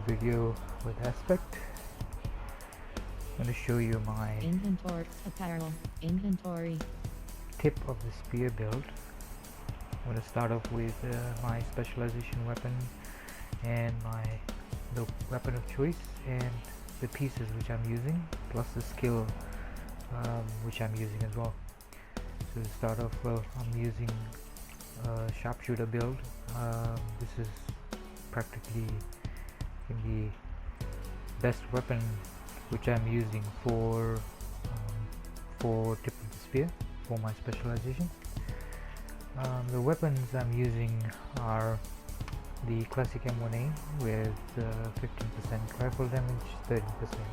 video with Aspect. I'm going to show you my Inventory, apparel, inventory. tip of the spear build. I'm going to start off with my specialization weapon and the weapon of choice and the pieces which I'm using, plus the skill which I'm using as well. So to start off, well, I'm using a sharpshooter build. This is practically the best weapon which I'm using for tip of the spear for my specialization. The weapons I'm using are the classic M1A with 15% rifle damage, 30%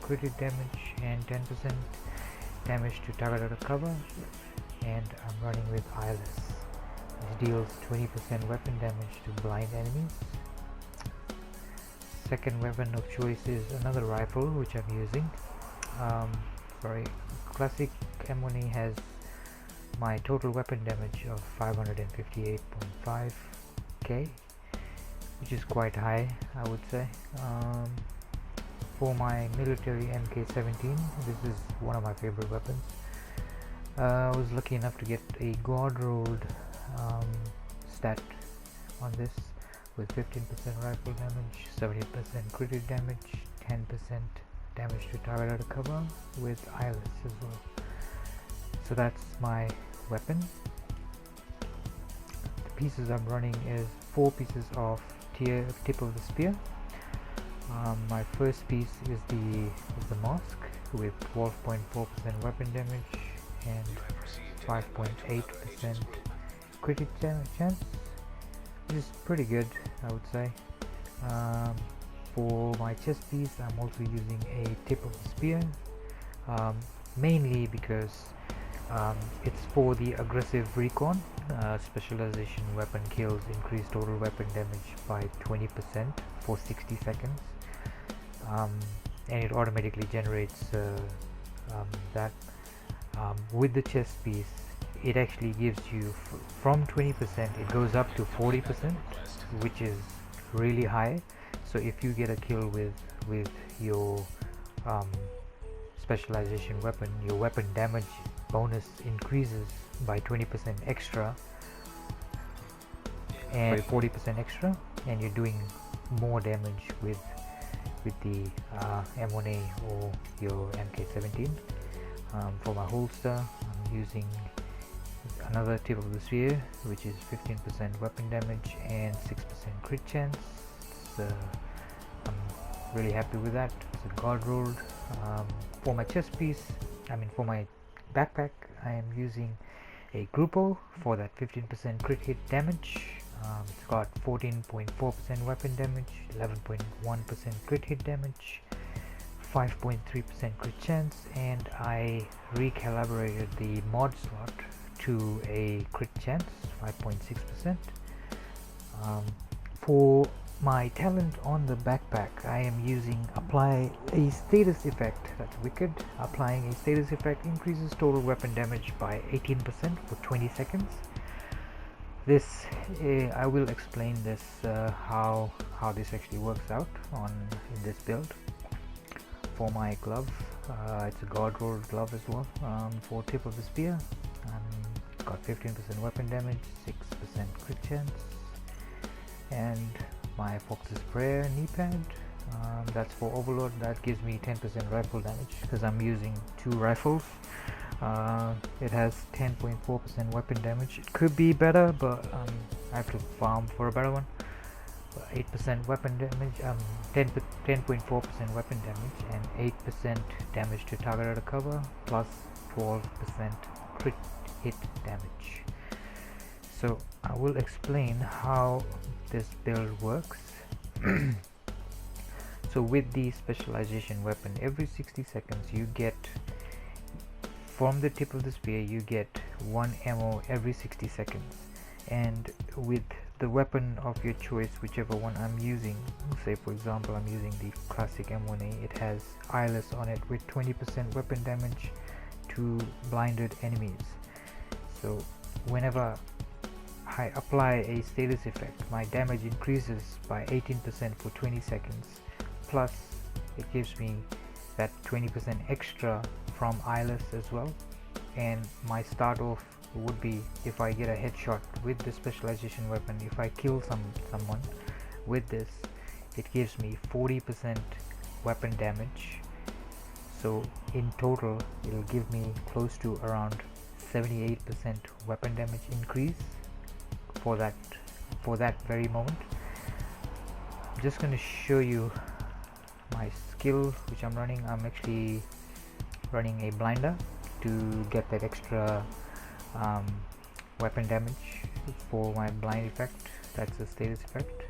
crit damage, and 10% damage to target out of cover, and I'm running with eyeless, which deals 20% weapon damage to blind enemies. Second weapon of choice is another rifle which I'm using. Classic M1A has my total weapon damage of 558.5k, which is quite high, I would say. For my military MK17, this is one of my favorite weapons. I was lucky enough to get a God rolled stat on this with 15% rifle damage, 70% crit damage, 10% damage to target out of cover with eyeless as well. So that's my weapon. The pieces I'm running is 4 pieces of tip of the spear. My first piece is the mask with 12.4% weapon damage and 5.8% crit chance, which is pretty good, I would say. For my chest piece, I'm also using a tip of the spear, mainly because it's for the Aggressive Recon. Specialization weapon kills increase total weapon damage by 20% for 60 seconds, and it automatically generates that. With the chest piece, it actually gives you from 20%, it goes up to 40%, which is really high. So if you get a kill with your specialization weapon, your weapon damage bonus increases by 20% extra and 40% extra, and you're doing more damage with the M1A or your MK17. For my holster, I'm using another tip of the spear, which is 15% weapon damage and 6% crit chance. I'm really happy with that. It's a God rolled. For my chest piece, for my backpack, I am using a Grupo for that 15% crit hit damage. It's got 14.4% weapon damage, 11.1% crit hit damage, 5.3% crit chance, and I recalibrated the mod slot to a crit chance, 5.6%. For my talent on the backpack, I am using apply a status effect. That's wicked. Applying a status effect increases total weapon damage by 18% for 20 seconds. This I will explain this how this actually works out in this build. For my glove, it's a God rolled glove as well. For tip of the spear, got 15% weapon damage, 6% crit chance, and my Fox's Prayer knee pad, that's for overload. That gives me 10% rifle damage because I'm using 2 rifles. It has 10.4% weapon damage. It could be better, but I have to farm for a better one. 8% weapon damage, 10.4% weapon damage, and 8% damage to target out of cover, plus 12% crit hit damage. So I will explain how this build works. So with the specialization weapon, every 60 seconds you get, from the tip of the spear, you get 1 ammo every 60 seconds. And with the weapon of your choice, whichever one I'm using, say for example I'm using the classic M1A, it has eyeless on it with 20% weapon damage to blinded enemies. So whenever I apply a status effect, my damage increases by 18% for 20 seconds, plus it gives me that 20% extra from eyeless as well. And my start off would be, if I get a headshot with the specialization weapon, if I kill someone with this, it gives me 40% weapon damage. So in total it'll give me close to around 78% weapon damage increase for that very moment. I'm just going to show you my skill which I'm running. I'm actually running a blinder to get that extra weapon damage for my blind effect. That's a status effect.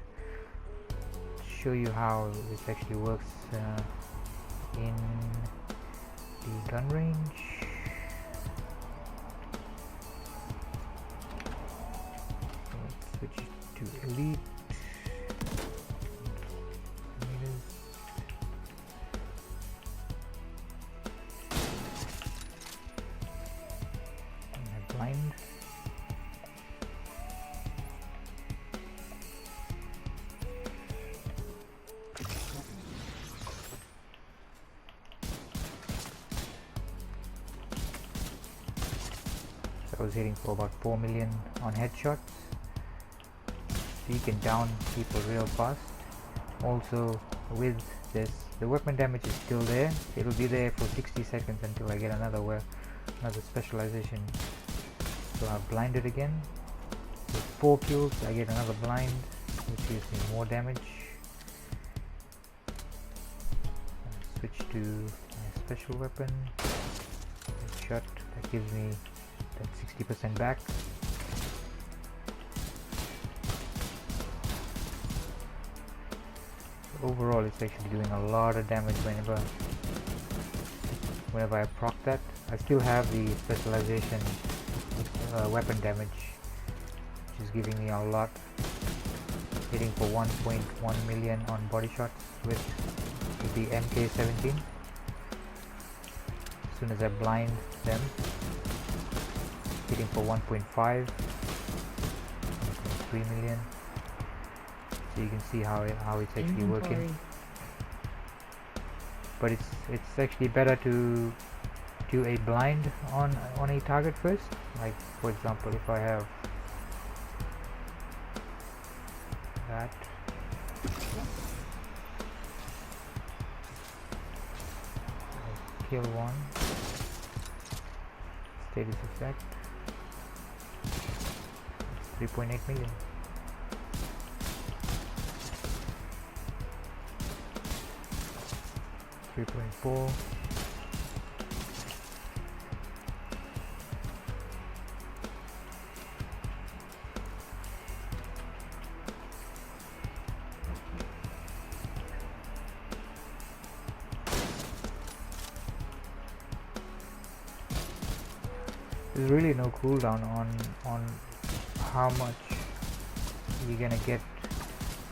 Show you how this actually works in the gun range. Let's switch to elite. Blind. So I was hitting for about 4 million on headshots. So you can down people real fast. Also with this, the weapon damage is still there. It'll be there for 60 seconds until I get another specialization. So I've blinded again. With 4 kills I get another blind, which gives me more damage. Switch to my special weapon. Shot, that gives me that 60% back. Overall it's actually doing a lot of damage whenever I proc that. I still have the specialization weapon damage, which is giving me a lot, hitting for 1.1 million on body shots with the MK17. As soon as I blind them, hitting for 1.5, 1.3 million. So you can see how it's actually working. But it's actually better to do a blind on a target first. Like for example, if I have that, I kill one, status effect, 3.8 million. .4. There's really no cooldown on how much you're gonna get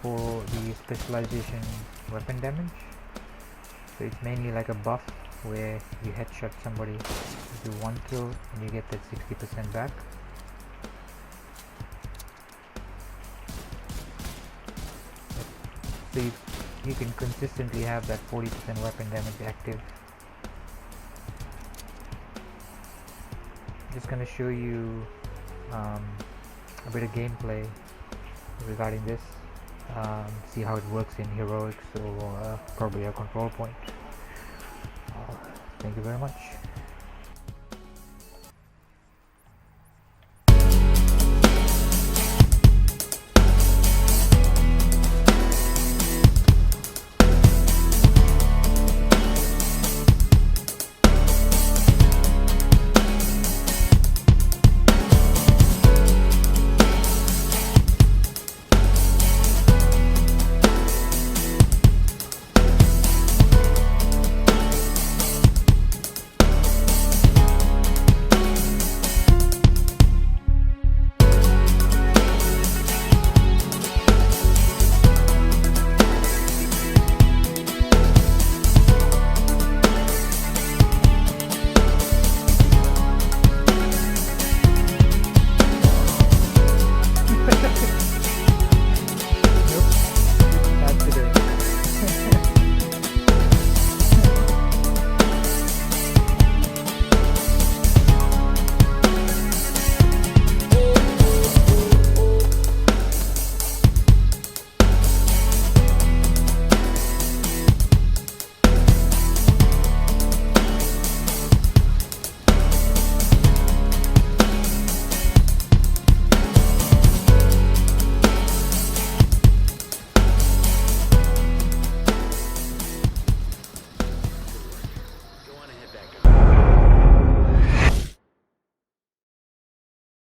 for the specialization weapon damage. So it's mainly like a buff where you headshot somebody, do 1 kill and you get that 60% back. So you can consistently have that 40% weapon damage active. Just gonna show you a bit of gameplay regarding this. See how it works in heroics or probably a control point. Thank you very much.